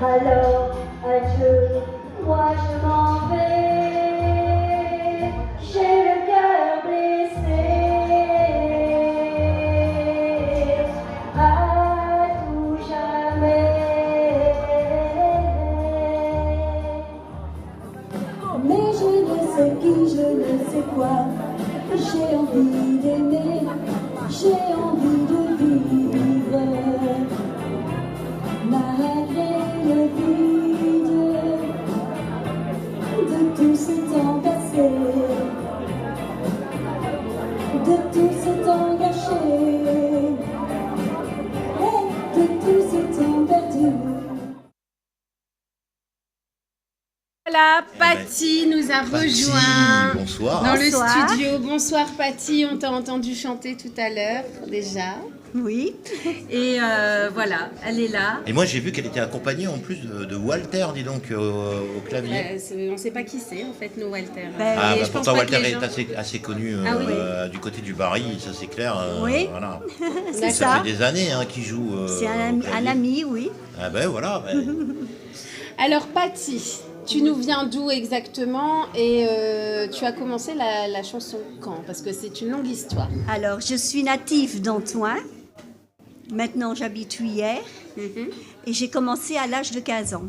Alors, adieu, moi je m'en vais. J'ai le cœur blessé. À tout jamais. Mais je ne sais qui, je ne sais quoi. J'ai envie d'aimer, j'ai envie de vivre, malgré le vide de tout ce temps passé, de tout ce temps gâché, et de tout ce temps perdu. Voilà, Patty nous a rejoint bonsoir. dans le Bonsoir. studio. Bonsoir Patty, on t'a entendu chanter tout à l'heure déjà. Oui. Et voilà, elle est là. Et moi j'ai vu qu'elle était accompagnée en plus de Walter, dis donc, au clavier. On ne sait pas qui c'est en fait, nous Walter. Ben, Ah, Et bah, je pense pourtant pas que Walter les est gens- assez connu Ah oui. du côté du Barry, ça c'est clair. Oui. Voilà. C'est Ça ça. fait des années qu'il joue. C'est un au clavier. ami, oui. Ah ben voilà. Alors Patty, tu nous viens d'où exactement et tu as commencé la chanson quand? Parce que c'est une longue histoire. Alors, je suis native d'Antoine. Maintenant, j'habite Huillères. Et j'ai commencé à l'âge de 15 ans.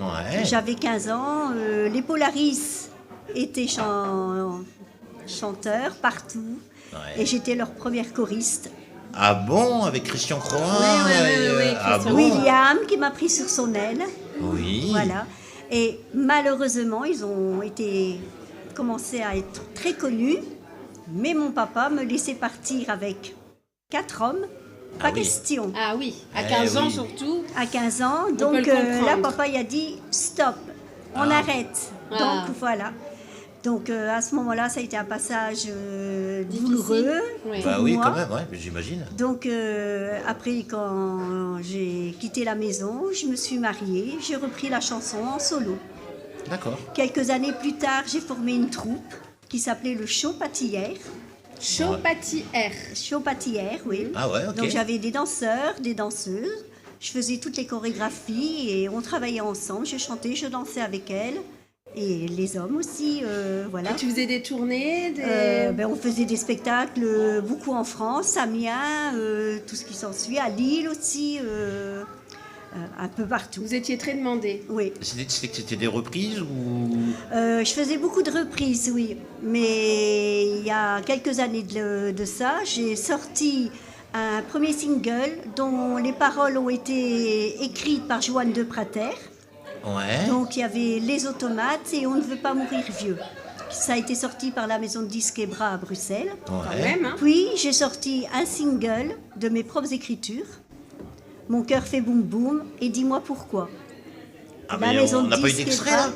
Ouais. J'avais 15 ans. Les Polaris étaient chanteurs partout. Ouais. Et j'étais leur première choriste. Ah bon, avec Christian Croin. Oui, Ah Christian bon. William, qui m'a pris sur son aile. Oui. Voilà. Et malheureusement, ils ont commencé à être très connus. Mais mon papa me laissait partir avec 4 hommes. Pas Ah oui. question. Ah oui, à Eh 15 ans oui. surtout. À 15 ans. peut Donc le comprendre. là, papa il a dit stop, on Ah. arrête. Ah. Donc voilà. Donc à ce moment-là, ça a été un passage Difficile. douloureux Oui. pour Bah oui, moi. quand même, ouais, j'imagine. Donc après, quand j'ai quitté la maison, je me suis mariée, j'ai repris la chanson en solo. D'accord. Quelques années plus tard, j'ai formé une troupe qui s'appelait le Show Patillère. Chaud Patty R. Show Patillère, oui. Ah ouais, ok. Donc j'avais des danseurs, des danseuses. Je faisais toutes les chorégraphies et on travaillait ensemble. Je chantais, je dansais avec elles. Et les hommes aussi, voilà. Tu faisais des tournées On faisait des spectacles, beaucoup en France, Amiens, tout ce qui s'ensuit, à Lille aussi, un peu partout. Vous étiez très demandé. Oui. C'était des reprises ou... Je faisais beaucoup de reprises, oui. Mais il y a quelques années de ça, j'ai sorti un premier single dont les paroles ont été écrites par Joanne de Prater. Ouais. Donc il y avait Les Automates et On ne veut pas mourir vieux. Ça a été sorti par la maison de disques Ebra à Bruxelles. Quand Ouais. même, hein. Puis j'ai sorti un single de mes propres écritures. Mon cœur fait boum boum et dis-moi pourquoi. Ah, La mais maison on de n'a pas eu disques d'extrait Ebra.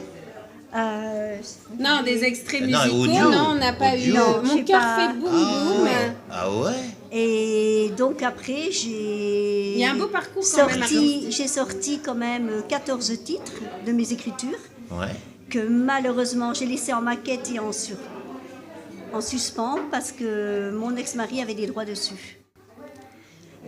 là Non, des extraits Non, musicaux, audio. non, on n'a pas eu. Audio. Non, Mon j'ai cœur pas- fait boum boum. Ah ouais. Et donc après, j'ai Il y a un beau parcours quand même, j'ai sorti quand même 14 titres de mes écritures Ouais. que malheureusement j'ai laissé en maquette et en suspens parce que mon ex-mari avait des droits dessus.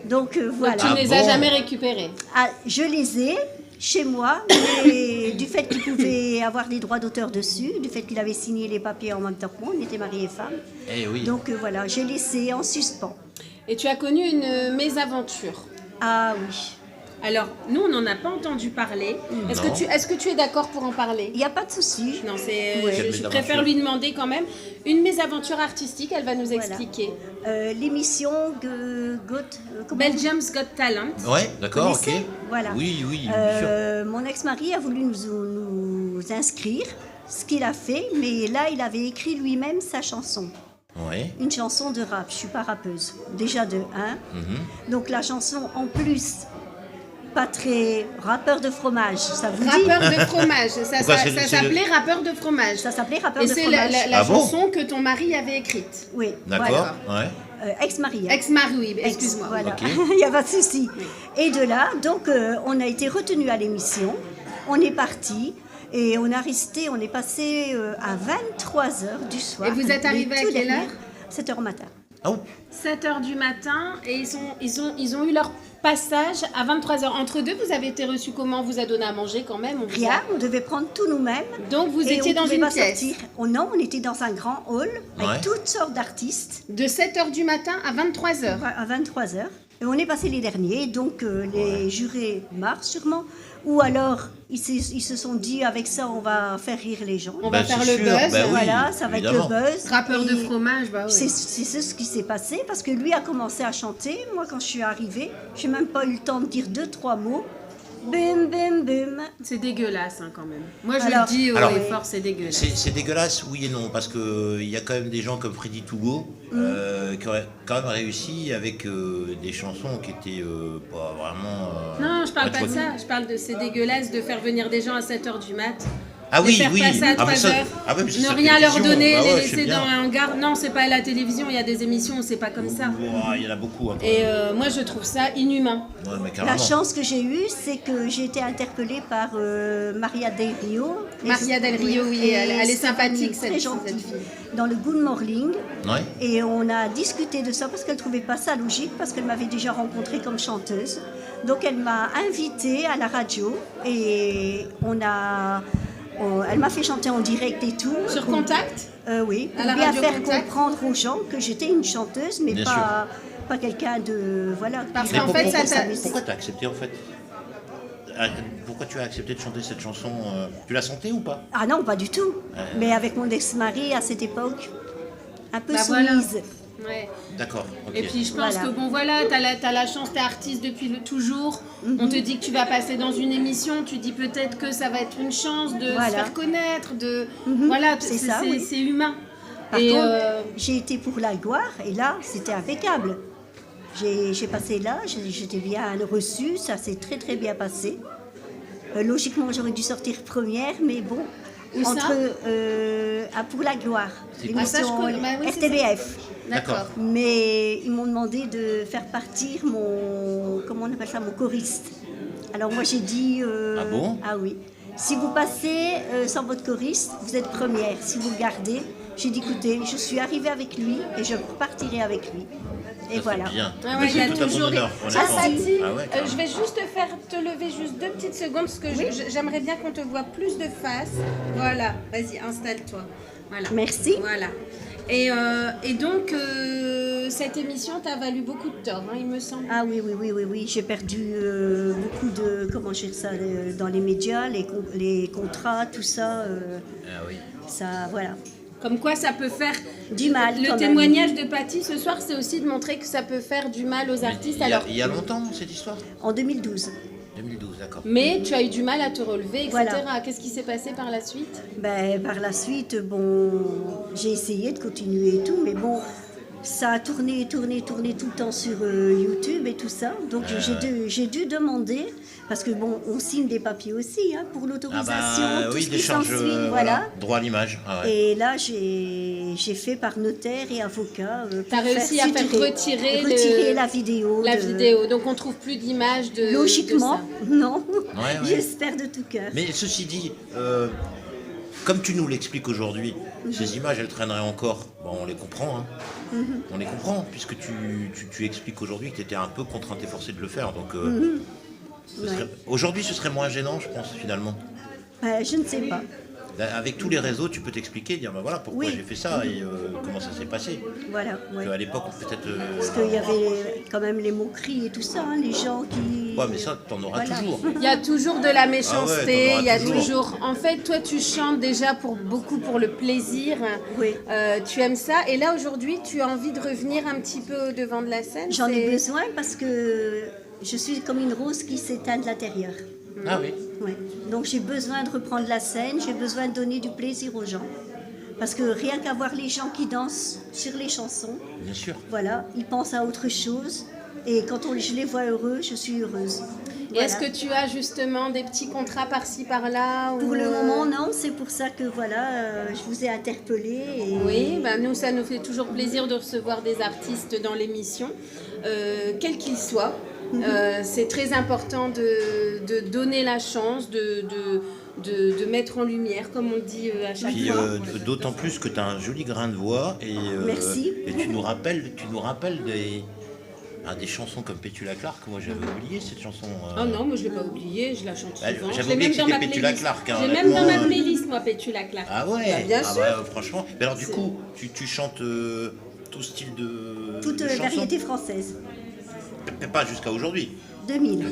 Donc voilà. Tu ne les as jamais récupérés. Ah, je les ai chez moi, mais du fait qu'il pouvait avoir des droits d'auteur dessus, du fait qu'il avait signé les papiers en même temps que moi, on était mariés et femmes. Eh oui. Donc voilà, j'ai laissé en suspens. Et tu as connu une mésaventure. Ah oui. Alors, nous, on n'en a pas entendu parler. Est-ce Non. que tu es d'accord pour en parler? Il n'y a pas de souci. Non, Ouais. je Quelle préfère mésaventure? lui demander quand même. Une mésaventure artistique, elle va nous Voilà. expliquer. L'émission comment- Belgium's Got Talent. Ouais, d'accord, ok. Connaissez Voilà. Oui, oui, bien sûr. Mon ex-mari a voulu nous inscrire, ce qu'il a fait, mais là, il avait écrit lui-même sa chanson. Ouais. Une chanson de rap, je suis pas rappeuse, déjà de 1. Mhm. Donc la chanson, en plus, pas très rappeur de fromage, ça vous dit? Rappeur de fromage. Ça Pourquoi c'est s'appelait Rappeur de fromage. Ça s'appelait rappeur Et de c'est fromage. la Ah bon chanson que ton mari avait écrite. Oui, D'accord, ouais. Ex-mari. hein. Ex-mari, oui, excuse-moi. Voilà, Ok. il n'y a pas de souci. Et de là, donc, on a été retenu à l'émission, on est parti. Et on est passé à 23h du soir. Et vous êtes arrivé Les à tout quelle derniers, heure 7h au matin. Ah oui. 7h du matin et ils ont eu leur passage à 23h. Entre deux, vous avez été reçus comment? On vous a donné à manger quand même? Rien, on devait prendre tout nous-mêmes. Donc vous et étiez on dans pouvait une pas pièce sortir. Oh non, on était dans un grand hall avec Ouais. toutes sortes d'artistes de 7h du matin à 23h. à 23h. Et on est passé les derniers, donc les jurés marrent sûrement. Ou alors, ils se sont dit, avec ça, on va faire rire les gens. On va Bah, faire c'est le sûr, buzz. bah oui, Voilà, ça va évidemment. être le buzz. Rappeur de Et fromage, bah oui. C'est ce qui s'est passé, parce que lui a commencé à chanter. Moi, quand je suis arrivée, j'ai même pas eu le temps de dire 2-3 mots. Bim, bim, bim. C'est dégueulasse hein, quand même. Moi je Alors- le dis haut Alors, et fort, c'est dégueulasse. C'est dégueulasse, oui et non, parce qu'il y a quand même des gens comme Freddy Tougo qui auraient quand même réussi avec des chansons qui étaient pas vraiment... Non, je parle pas de reconnues. ça. Je parle de c'est dégueulasse de faire venir des gens à 7h du mat. Ah Les oui, faire oui. passer à Ah, mais 3 ça- heures, ah ouais, mais c'est ne sa rien leur télévision. donner, Bah ouais, les je sais laisser bien. dans un hangar. Non, c'est pas à la télévision, il y a des émissions où c'est pas comme ça. Ouah, il y en a beaucoup. Hein, Et moi je trouve ça inhumain. ouais, mais La carrément. chance que j'ai eue, c'est que j'ai été interpellée par Maria Del Rio. Maria Del Rio, oui, Et elle est sympathique, très cette gentille, fille. dans le Good Morning. Ouais. Et on a discuté de ça parce qu'elle ne trouvait pas ça logique, parce qu'elle m'avait déjà rencontrée comme chanteuse. Donc elle m'a invitée à la radio et elle m'a fait chanter en direct et tout. Sur Contact, Oui, À pour la bien radio faire Contact. comprendre aux gens que j'étais une chanteuse, mais Bien pas quelqu'un de... Voilà. Parce qui- qu'en fait, pourquoi, ça t'a- pourquoi t'as accepté en fait Pourquoi tu as accepté de chanter cette chanson Tu l'as sentée ou pas? Ah non, pas du tout. Mais avec mon ex-mari à cette époque, un peu Bah voilà. soumise. ouais. D'accord. ok. Et puis je pense Voilà. que bon voilà, t'as la chance, t'es artiste depuis toujours. On te dit que tu vas passer dans une émission, tu dis peut-être que ça va être une chance de se Voilà. faire connaître, de voilà, c'est ça, oui. c'est humain. Par Et contre, j'ai été pour la gloire et là, c'était impeccable. J'ai passé là, j'étais bien reçue, ça s'est très très bien passé. Logiquement, j'aurais dû sortir première, mais bon, Où ça pour la gloire, C'est quoi? Ah, ça, je l'émission connais. Bah oui, c'est RTBF. d'accord. Mais ils m'ont demandé de faire partir comment on appelle ça, mon choriste. Alors moi j'ai dit... Ah bon? Ah oui. Si vous passez sans votre choriste, vous êtes première. Si vous le gardez, j'ai dit écoutez, je suis arrivée avec lui et je repartirai avec lui. Et Ça, voilà. c'est bien. Ah Mais ouais, il y a c'est tout à ton toujours des... honneur, Ah, honnêtement. Tati, Ah ouais, carrément. je vais juste te lever juste 2 petites secondes parce que j'aimerais bien qu'on te voit plus de face. Voilà, vas-y, installe-toi. Voilà. Merci. Voilà. Et donc, cette émission t'a valu beaucoup de tort, hein, il me semble. Ah oui. J'ai perdu beaucoup de... Comment dire ça dans les médias, les contrats, tout ça. Ah oui. Ça, voilà. Comme quoi ça peut faire Du mal, Le quand témoignage de Patty ce soir, c'est aussi de montrer que ça peut faire du mal aux artistes. Alors, Il y a longtemps cette histoire? En 2012. 2012, d'accord. mais tu as eu du mal à te relever, etc. Voilà. Qu'est-ce qui s'est passé par la suite? Ben, par la suite, bon, j'ai essayé de continuer et tout, mais bon, ça a tourné tout le temps sur YouTube et tout ça. Donc j'ai dû demander, parce que bon, on signe des papiers aussi hein, pour l'autorisation, tout oui, ce des qui charges, s'ensuit, voilà. droit à l'image. Ah ouais. Et là, j'ai fait par notaire et avocat. T'as réussi à faire retirer la vidéo. La vidéo, donc on trouve plus d'image de Logiquement, de ça. non. Ouais. J'espère de tout cœur. Mais ceci dit, comme tu nous l'expliques aujourd'hui, ces images, elles traîneraient encore. Bon, on les comprend, hein. On les comprend, puisque tu expliques aujourd'hui que tu étais un peu contrainte et forcée de le faire. Donc, aujourd'hui, ce serait moins gênant, je pense, finalement. Ben, je ne sais pas. Avec tous les réseaux, tu peux t'expliquer, dire, ben voilà, pourquoi Oui. j'ai fait ça et comment ça s'est passé. Voilà. Ouais. À l'époque, peut-être... Parce qu'il y avait quand même les moqueries et tout ça, hein, les gens qui... Ouais, mais ça, t'en auras Voilà. toujours. Il y a toujours de la méchanceté, Ah ouais, t'en auras il y a toujours. toujours... En fait, toi, tu chantes déjà beaucoup pour le plaisir. Oui. Tu aimes ça. Et là, aujourd'hui, tu as envie de revenir un petit peu au devant de la scène. J'en ai c'est- besoin parce que je suis comme une rose qui s'éteint de l'intérieur. Ah oui. Ouais. Donc j'ai besoin de reprendre la scène, j'ai besoin de donner du plaisir aux gens. Parce que rien qu'à voir les gens qui dansent sur les chansons, Bien sûr. voilà, ils pensent à autre chose. Et quand je les vois heureux, je suis heureuse. Et est-ce que tu as justement des petits contrats par-ci, par-là Pour ou, le moment, non, c'est pour ça que voilà, je vous ai interpellé. Et... Oui, ben nous, ça nous fait toujours plaisir de recevoir des artistes dans l'émission, quels qu'ils soient. C'est très important de donner la chance, de mettre en lumière, comme on dit à chaque Puis fois. d'autant plus que tu as un joli grain de voix et, Merci. et tu nous rappelles des chansons comme Petula Clark. Moi j'avais oublié cette chanson. Oh non, moi je l'ai pas oublié, je la chante souvent. J'avais Je l'ai oublié même que dans c'était ma Petula playlist. Clark. Hein, J'ai même dans ma honnêtement. playlist, moi, Petula Clark. Ah ouais, Bah, bien sûr. Franchement. Mais alors du coup, tu chantes tout style de. Toute de chansons variété française. Pas jusqu'à aujourd'hui. 2000.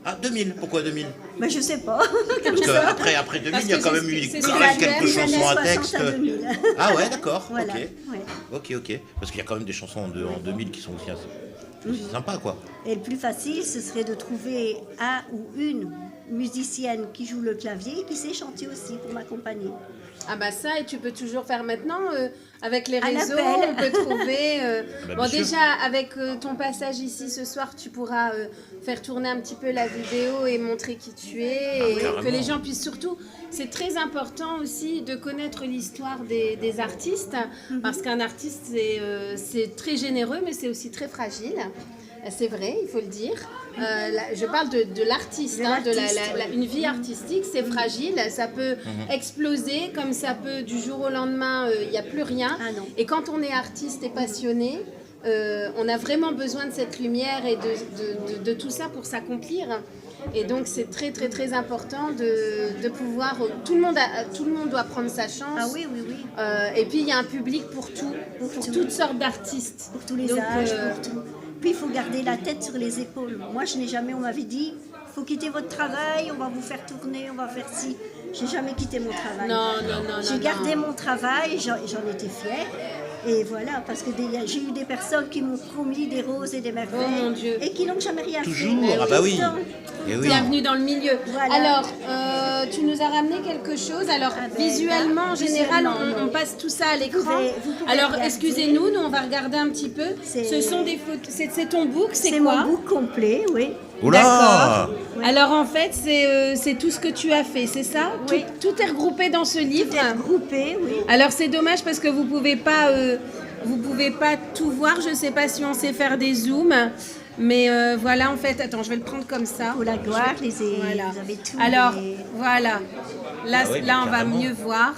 Ah, 2000, pourquoi 2000? Mais je sais pas. Parce qu'après 2000, Parce il y a que quand c'est- même eu c'est quand ce même que quelques les chansons à années texte. 60 à 2000. Ah ouais, d'accord, Voilà. ok. Ouais. Ok. Parce qu'il y a quand même des chansons en 2000 qui sont aussi sympas, quoi. Et le plus facile, ce serait de trouver un ou une musicienne qui joue le clavier et qui sait chanter aussi pour m'accompagner. Ah bah ça, et tu peux toujours faire maintenant, avec les Un réseaux, appel. on peut trouver... Bah, bon, bien sûr. déjà, avec ton passage ici ce soir, tu pourras faire tourner un petit peu la vidéo et montrer qui tu es, et carrément. que les gens puissent surtout... C'est très important aussi de connaître l'histoire des artistes, parce qu'un artiste, c'est très généreux, mais c'est aussi très fragile. C'est vrai, il faut le dire. Je parle de l'artiste, De hein, l'artiste, une vie artistique, c'est fragile, ça peut exploser, comme ça peut du jour au lendemain, il n'y a plus rien. Ah non. Et quand on est artiste et passionné, on a vraiment besoin de cette lumière et de tout ça pour s'accomplir. Et donc c'est très très très important de pouvoir... Tout le monde doit prendre sa chance. Ah oui. Et puis il y a un public pour tout, pour tout. toutes sortes d'artistes. Pour tous les Donc, âges, pour tout. Puis il faut garder la tête sur les épaules. Moi, je n'ai jamais, on m'avait dit, il faut quitter votre travail, on va vous faire tourner, on va faire ci. J'ai jamais quitté mon travail. Non. J'ai gardé mon travail, j'en étais fière. Et voilà, parce que j'ai eu des personnes qui m'ont promis des roses et des merveilles Oh, mon Dieu. et qui n'ont jamais rien Toujours, fait. ah bah oui. Tout le temps. Et oui. Bienvenue dans le milieu. Voilà. Alors, tu nous as ramené quelque chose. Alors, Ah ben, visuellement, en général, visuellement, on passe tout ça à l'écran. Vous pouvez Alors, regarder. excusez-nous, nous, on va regarder un petit peu. C'est- Ce sont des photos. C'est ton book, c'est C'est quoi? mon book complet, oui. Oula. D'accord. Oui. Alors, en fait, c'est tout ce que tu as fait, c'est ça? Oui. Tout est regroupé dans ce livre. Groupé, oui. Alors, c'est dommage parce que vous pouvez pas tout voir. Je sais pas si on sait faire des zooms. Mais voilà, en fait, attends, je vais le prendre comme ça. Pour la gloire, Voilà. vous avez tout. Alors, les- voilà. Là, Ah oui, là on va carrément. mieux voir.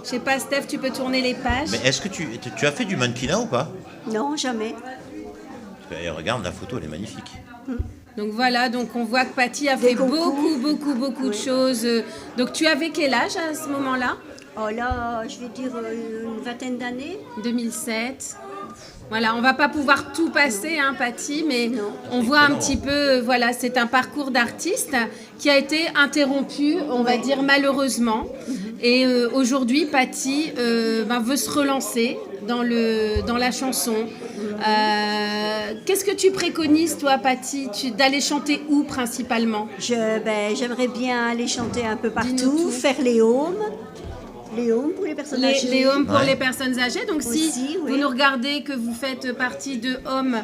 Je sais pas, Steph, tu peux tourner les pages. Mais est-ce que tu as fait du mannequinat ou pas? Non, jamais. Regarde, la photo, elle est magnifique. Donc voilà, donc on voit que Patty a Des fait concours. beaucoup de choses. Donc tu avais quel âge à ce moment-là? Oh là, je vais dire une vingtaine d'années. 2007. Voilà, on va pas pouvoir tout passer, hein, Patty, mais Non. on voit un excellent. petit peu, voilà, c'est un parcours d'artiste qui a été interrompu, on va dire malheureusement. Et aujourd'hui, Patty veut se relancer dans la chanson. Qu'est-ce que tu préconises, toi, Patty, d'aller chanter où principalement? J'aimerais bien aller chanter un peu Dis-nous partout, tout. faire les homes. Les homes pour les personnes âgées. Les homes pour Ouais. les personnes âgées. Donc si Aussi, oui. vous nous regardez, que vous faites partie de Homme,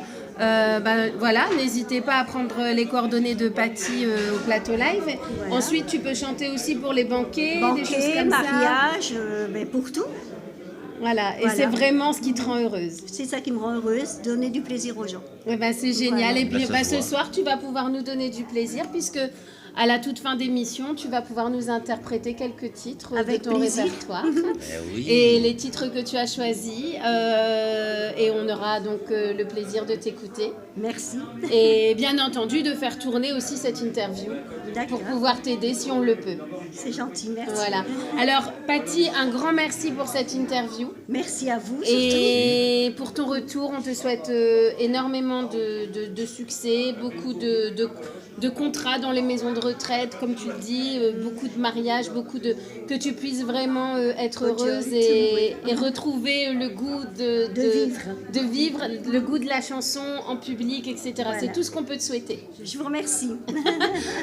voilà, n'hésitez pas à prendre les coordonnées de Patty au plateau live. Voilà. Ensuite, tu peux chanter aussi pour les banquets, des choses Banquet, comme ça. mariage, pour tout. Voilà, et Voilà. c'est vraiment ce qui te rend heureuse. C'est ça qui me rend heureuse, donner du plaisir aux gens. Eh ben, c'est génial. Voilà. Et puis Bah, ça se ce voit. soir, tu vas pouvoir nous donner du plaisir puisque à la toute fin d'émission, tu vas pouvoir nous interpréter quelques titres Avec de ton plaisir. répertoire. Eh oui. Et les titres que tu as choisis, et on aura donc le plaisir de t'écouter. Merci. Et bien entendu de faire tourner aussi cette interview D'accord. pour pouvoir t'aider si on le peut. C'est gentil, merci. Voilà. Alors Patty, un grand merci pour cette interview. Merci à vous, surtout. Et pour ton retour, on te souhaite énormément de succès, beaucoup de contrats dans les maisons de retraite, comme tu le dis, beaucoup de mariages, que tu puisses vraiment être heureuse et retrouver le goût de vivre, le goût de la chanson en public, etc. Voilà. C'est tout ce qu'on peut te souhaiter. Je vous remercie.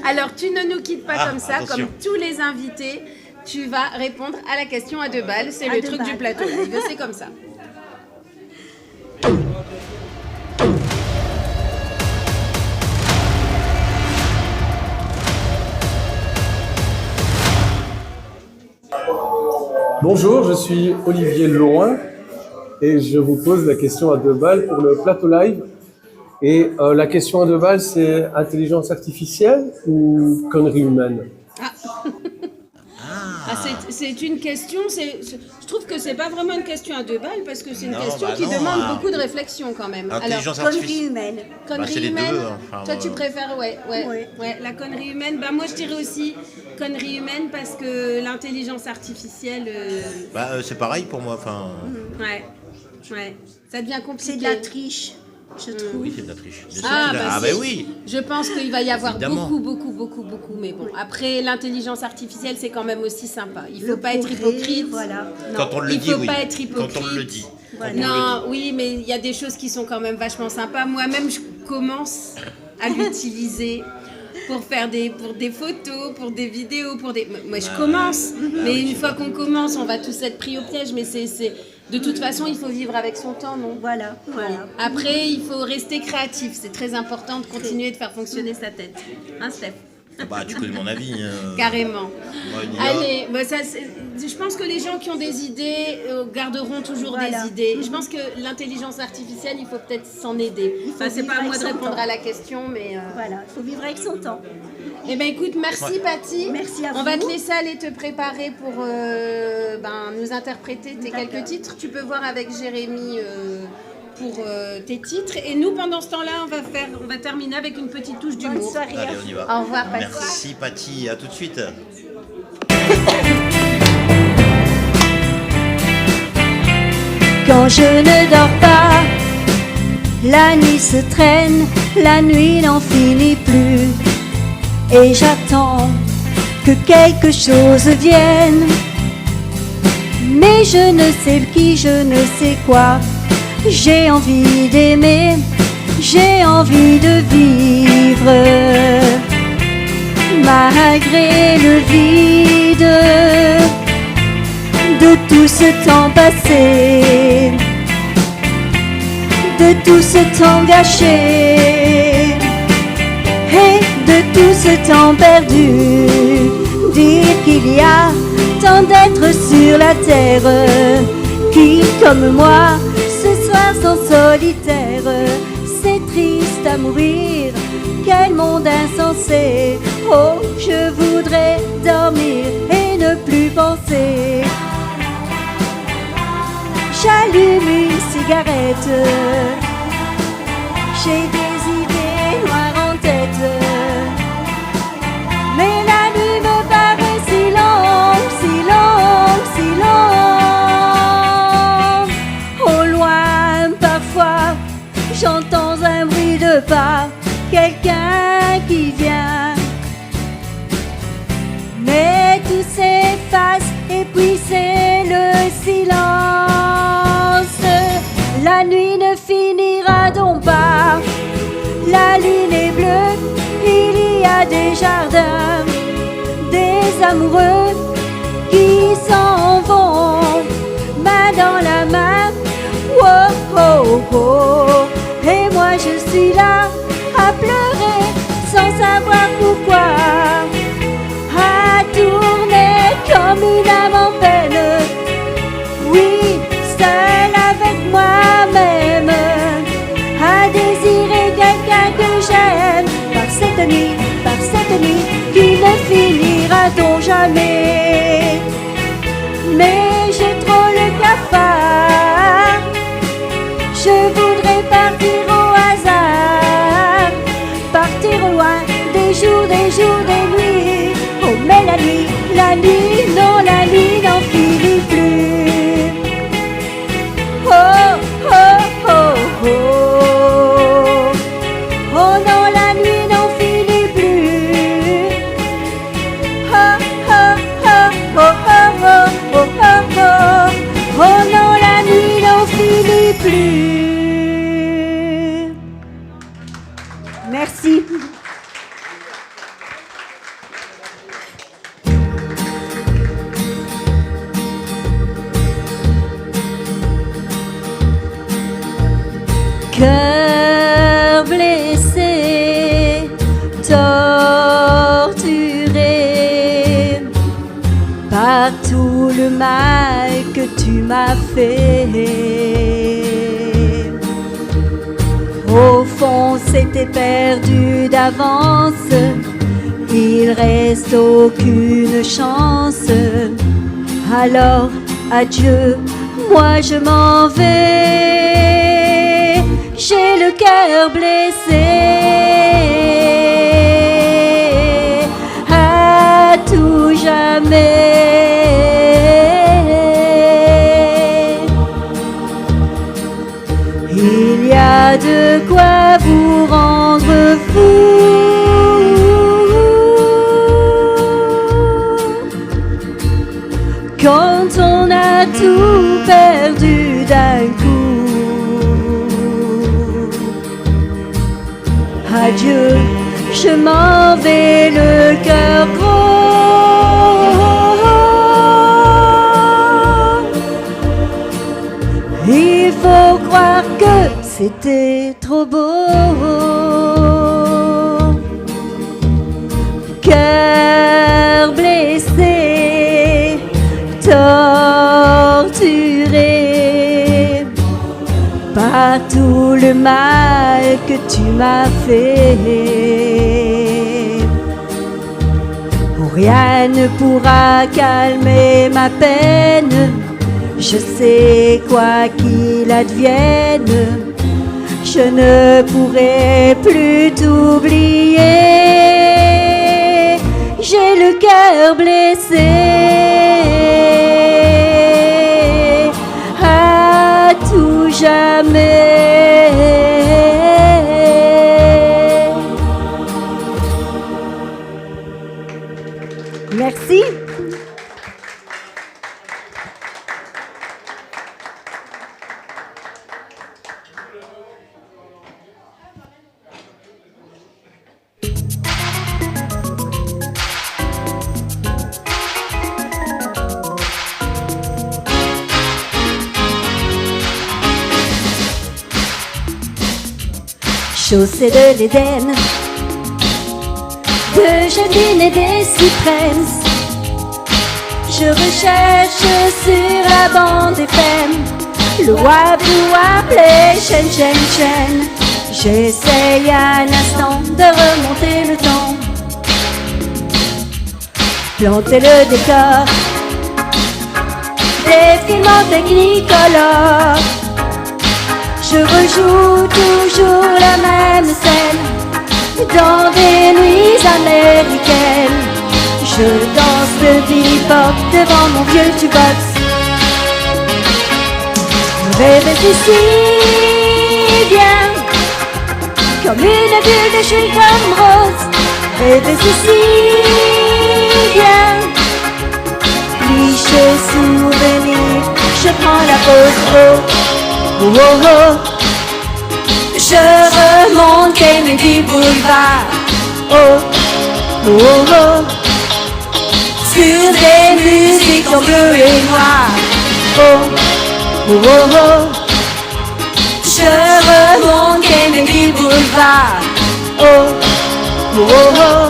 Alors, tu ne nous quittes pas Ah, comme ça, attention. comme tous les invités. Tu vas répondre à la question à 2 balles. C'est À le 2 truc du balles. plateau. C'est comme ça. Bonjour, je suis Olivier Laurin et je vous pose la question à 2 balles pour le plateau live. Et la question à 2 balles, c'est intelligence artificielle ou connerie humaine? c'est une question, je trouve que c'est pas vraiment une question à 2 balles parce que c'est une Non, question bah qui non, demande hein. beaucoup de réflexion quand même. Intelligence Connerie artificielle. humaine. Connerie c'est les humaine, deux, hein. Enfin, toi tu préfères, ouais, Ouais. la connerie humaine. Bah moi je dirais aussi connerie humaine parce que l'intelligence artificielle, C'est pareil pour moi. Enfin, ouais, ça devient compliqué. C'est de la triche, je trouve. oui, c'est de la triche. Bien sûr Ah, qu'il a- bah, ah, si. bah oui. Je pense qu'il va y avoir Évidemment. beaucoup, mais bon. Après, l'intelligence artificielle, c'est quand même aussi sympa. Il ne faut Le pas être progrès, hypocrite. Voilà. Quand on le il dit, faut oui. pas être hypocrite. Quand on le dit. Voilà. Quand on le Non, oui, mais il y a des choses qui sont quand même vachement sympas. Moi-même, je commence à l'utiliser pour faire pour des photos, pour des vidéos, Moi, je commence. Mais une fois qu'on commence, on va tous être pris au piège. Mais de toute façon, il faut vivre avec son temps, non? Voilà. Après, il faut rester créatif. C'est très important de continuer de faire fonctionner sa tête. Hein, Steph? dit. Bah, tu connais mon avis. Carrément. Moi, une IA. Allez, je pense que les gens qui ont des idées garderont toujours Voilà. des idées. Je pense que l'intelligence artificielle, il faut peut-être s'en aider. Enfin, c'est vivre pas à moi avec de son répondre temps. à la question, mais... Voilà, il faut vivre avec son temps. Eh ben écoute, merci Patty. Merci à On vous. va te laisser aller te préparer pour nous interpréter tes D'accord. quelques titres. Tu peux voir avec Jérémy pour tes titres. Et nous, pendant ce temps-là, on va terminer avec une petite touche Bonne d'humour. soirée à Allez, vous. on y va. Au revoir, Patty. Merci, Patty. À tout de suite. Quand je ne dors pas, la nuit se traîne, la nuit n'en finit plus. Et j'attends que quelque chose vienne. Mais je ne sais qui, je ne sais quoi. J'ai envie d'aimer, j'ai envie de vivre. Malgré le vide de tout ce temps passé, de tout ce temps gâché et de tout ce temps perdu. Dire qu'il y a tant d'êtres sur la terre qui, comme moi, ce soir sont solitaires. C'est triste à mourir, quel monde insensé. Oh, je voudrais dormir et ne plus penser. J'allume une cigarette, j'ai des idées noires en tête, mais la nuit me paraît si longue, si longue, si longue. Au loin, parfois, j'entends un bruit de pas, quelqu'un qui vient. Mais tout s'efface et puis c'est le silence. La nuit ne finira donc pas. La lune est bleue, il y a des jardins, des amoureux qui s'en vont, main dans la main. Oh, oh, oh. Et moi je suis là à pleurer sans savoir pourquoi, à tourner comme une âme en peine. Oui, seule avec moi-même, à désirer quelqu'un que j'aime. Par cette nuit qui ne finira donc jamais. Mais j'ai trop le cafard, je voudrais partir au hasard, partir loin des jours, des nuits. Oh mais la nuit, non la nuit n'en finit plus. Oh, oh, oh, oh. Oh non, la nuit n'en finit plus. Oh, oh, oh, oh, oh, oh, oh, oh, oh. Oh non, la nuit n'en finit plus. Merci. Cœur blessé, torturé par tout le mal que tu m'as fait. Au fond, c'était perdu d'avance, il reste aucune chance Alors, adieu, moi je m'en vais. J'ai le cœur blessé. À tout jamais. Il y a de quoi vous rendre fou. Quand on a tout perdu d'un coup. Adieu, je m'en vais le cœur gros. Il faut croire que c'était trop beau. Cœur blessé, torturé par tout le mal que tu m'as fait. Rien ne pourra calmer ma peine. Je sais quoi qu'il advienne, je ne pourrai plus t'oublier. J'ai le cœur blessé. À tout jamais. Merci. Chaussée de l'Éden, de Jacqueline et des cyprès. Je recherche sur la bande FM le wap, les chaînes, chaînes. J'essaye un instant de remonter le temps, planter le décor, des films en technicolor. Je rejoue toujours la même scène dans des nuits américaines. Je danse le bebop devant mon vieux jukebox. Rêve ici bien, comme une bulle de chez comme rose. Rêve ici bien, cliché souvenir. Je prends la pause. Oh, oh, oh. Je remonte Kennedy Boulevard. Oh, oh, oh. Sur des musiques en bleu et noir. Oh, oh, oh, oh. Je remonte Kennedy Boulevard. Oh, oh, oh, oh.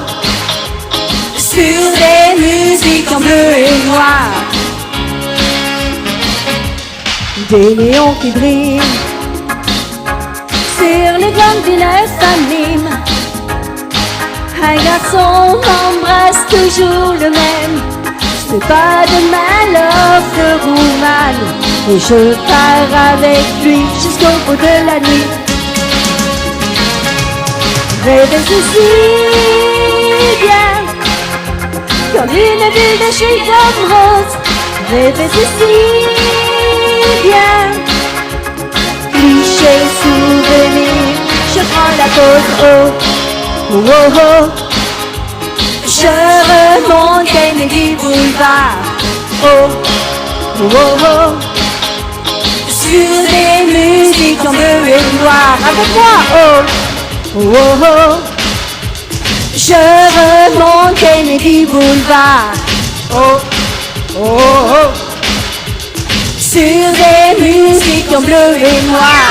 Sur des musiques en bleu et noir. Des néons qui brillent sur les glandes d'une famille. Un garçon m'embrasse toujours le même. C'est pas de malheur de Rouman. Et je pars avec lui jusqu'au bout de la nuit. Rêve ceci bien, comme une bulle de chez Tom Rose. Rêve ceci bien, cliché souvenir. Je prends la pause. Oh, oh, oh, oh. Je remonte Kennedy Boulevard. Oh, oh, oh, oh. Sur des musiques en bleu et noir. Avec moi. Oh, oh, oh, oh. Je remonte Kennedy Boulevard. Oh, oh, oh, oh. Sur des musiques en bleu et noir.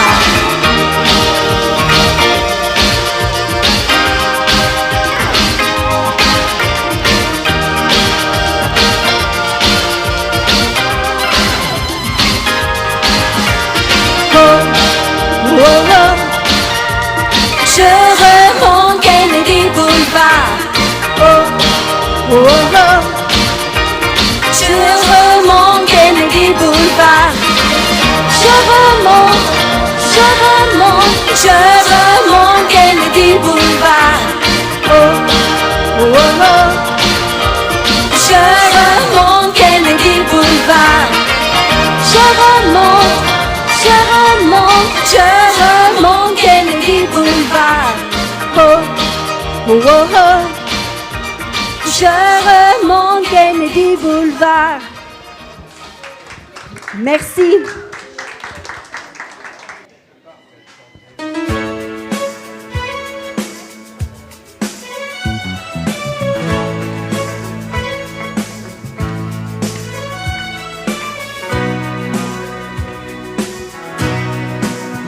Oh, oh, oh. Je remonte Kennedy Boulevard. Oh, oh, oh. Je remonte remonte Kennedy Boulevard. Oh, oh, oh, oh. Je remonte Kennedy Boulevard. Je remonte Kennedy Boulevard. Oh, oh, oh, oh. Je remonte Kennedy Boulevard. Merci.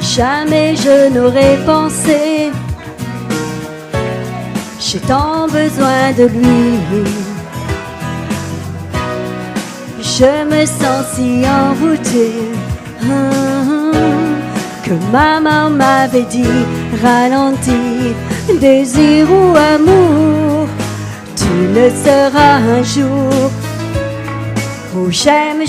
Jamais je n'aurais pensé, j'ai tant besoin de lui. Je me sens si envoûtée que maman m'avait dit ralentis, désir ou amour, tu le seras un jour. Oh j'aime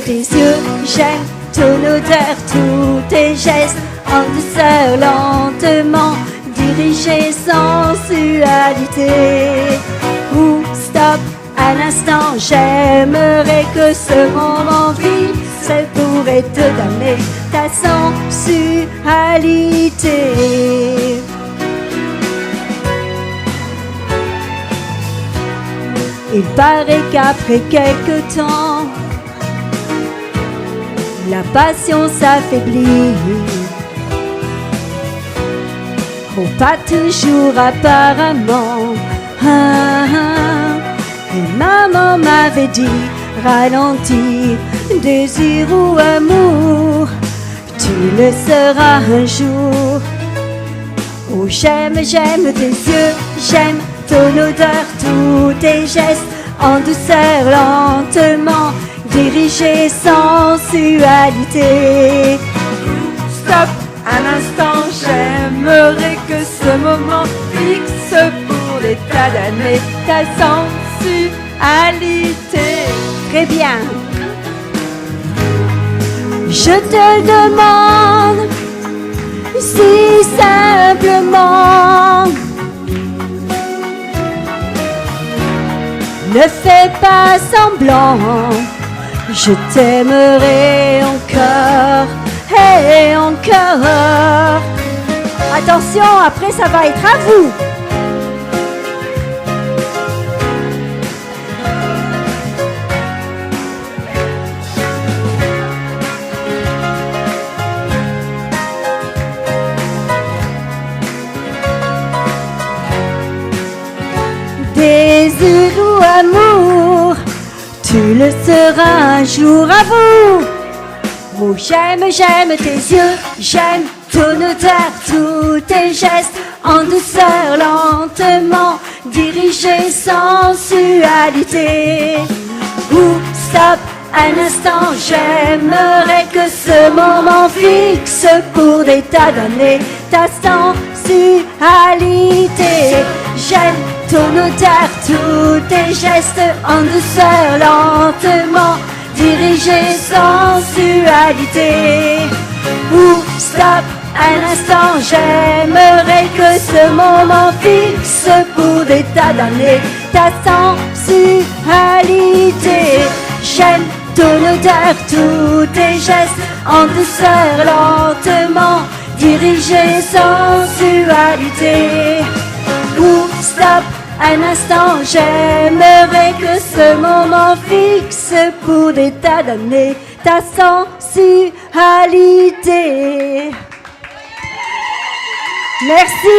tes yeux, j'aime ton odeur, tous tes gestes en douceur, lentement dirigés, sensualité. Ou stop, un instant, j'aimerais que ce moment fixe pourrait te donner ta sensualité. Il paraît qu'après quelque temps, la passion s'affaiblit. Oh, pas toujours apparemment. Et maman m'avait dit, ralentis, désir ou amour, tu le seras un jour. Oh, j'aime tes yeux, j'aime ton odeur, tous tes gestes en douceur, lentement dirigés, sensualité. Stop, un instant, j'aimerais que ce moment fixe pour des tas d'années ta sensualité. Très bien. Je te demande si simplement, ne fais pas semblant, je t'aimerai encore et encore. Attention, après ça va être à vous. Désir ou amour, tu le seras un jour à vous. Oh, j'aime tes yeux, j'aime ton odeur, tous tes gestes en douceur, lentement dirigés, sensualité. Ou stop, un instant, j'aimerais que ce moment fixe pour des tas d'années ta sensualité. J'aime ton odeur, tous tes gestes en douceur, lentement dirigés, sensualité. Ou stop, un instant, j'aimerais que ce moment fixe pour des tas d'années ta sensualité. J'aime ton odeur, tous tes gestes en douceur, lentement dirigés, sensualité. Ou stop, un instant, j'aimerais que ce moment fixe pour des tas d'années ta sensualité. Merci.